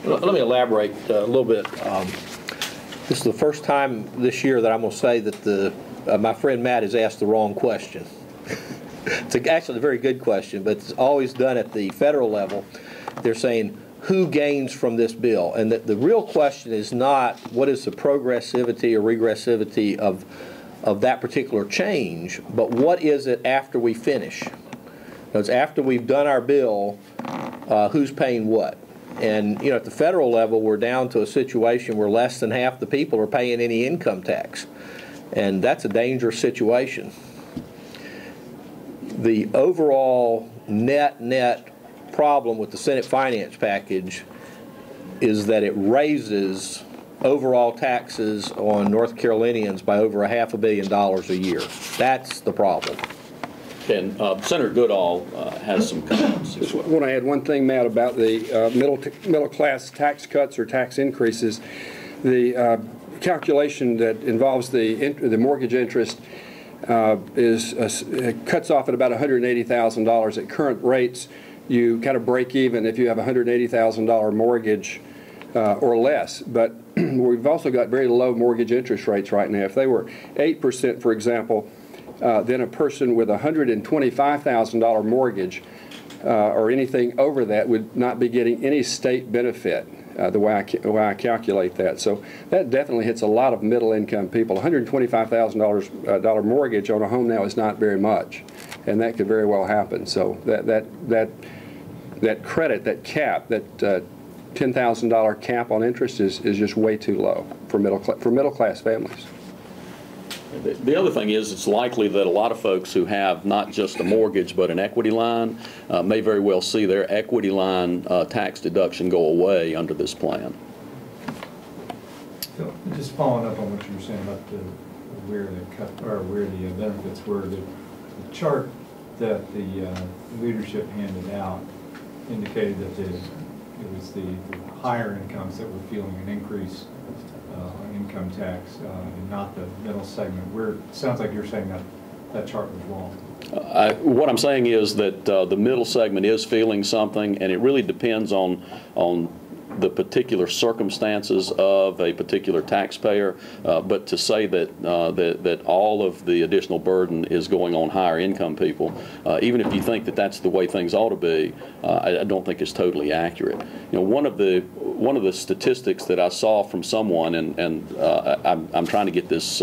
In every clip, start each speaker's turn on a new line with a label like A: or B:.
A: Let me elaborate a little bit. This is the first time this year that I'm going to say that my friend Matt has asked the wrong question. It's actually a very good question, but it's always done at the federal level. They're saying, who gains from this bill? And the real question is not what is the progressivity or regressivity of that particular change, but what is it after we finish? Because after we've done our bill, who's paying what? And at the federal level, we're down to a situation where less than half the people are paying any income tax, and that's a dangerous situation. The overall net problem with the Senate finance package is that it raises overall taxes on North Carolinians by over $500 million a year. That's the problem.
B: And Senator Goodall has some comments.
C: I just want to add one thing, Matt, about the middle class tax cuts or tax increases. The calculation that involves the mortgage interest cuts off at about $180,000 at current rates. You kind of break even if you have a $180,000 mortgage or less. But we've also got very low mortgage interest rates right now. If they were 8%, for example, then a person with a $125,000 mortgage or anything over that would not be getting any state benefit, the way I calculate that. So that definitely hits a lot of middle-income people. $125,000 mortgage on a home now is not very much, and that could very well happen. So that credit, that cap, that $10,000 cap on interest is just way too low for middle-class families.
B: The other thing is it's likely that a lot of folks who have not just a mortgage but an equity line may very well see their equity line tax deduction go away under this plan.
D: So just following up on what you were saying about where the benefits were, the chart that the leadership handed out indicated that it was the higher incomes that were feeling an increase on income tax, and not the middle segment. Where it sounds like you're saying that chart was wrong.
B: What I'm saying is that the middle segment is feeling something, and it really depends on the particular circumstances of a particular taxpayer. But to say that that all of the additional burden is going on higher income people, even if you think that that's the way things ought to be, I don't think it's totally accurate. One of the statistics that I saw from someone, and I'm trying to get this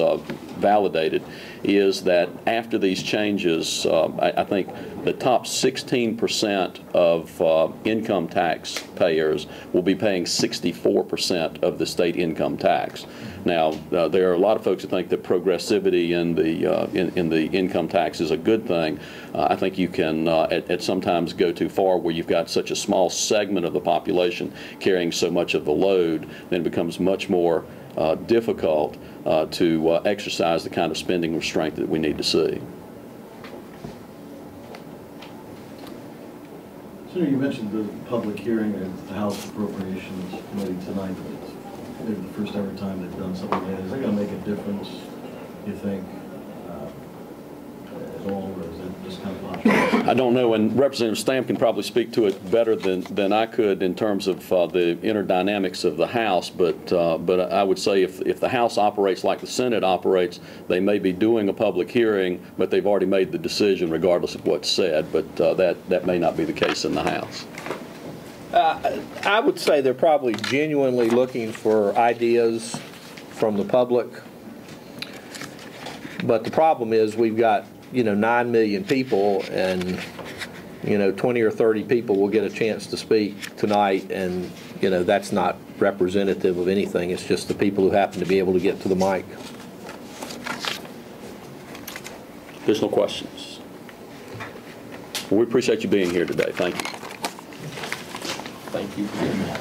B: validated, is that after these changes, I think the top 16% of income tax payers will be paying 64% of the state income tax. Now, there are a lot of folks who think that progressivity in the income tax is a good thing. I think you can at sometimes go too far where you've got such a small segment of the population carrying so much of the load, then it becomes much more difficult to exercise the kind of spending restraint that we need to see.
E: Senator, you mentioned the public hearing at the House Appropriations Committee tonight. It's maybe the first ever time they've done something like that. Is that going to make a difference, you think, at all, or is it just kind of logical?
B: I don't know, and Representative Stamp can probably speak to it better than I could in terms of the inner dynamics of the House, but I would say if the House operates like the Senate operates, they may be doing a public hearing, but they've already made the decision regardless of what's said, but that may not be the case in the House.
A: I would say they're probably genuinely looking for ideas from the public, but the problem is we've got 9 million people, and 20 or 30 people will get a chance to speak tonight, and that's not representative of anything. It's just the people who happen to be able to get to the mic.
B: Additional questions? Well, we appreciate you being here today. Thank you.
A: Thank you for being here.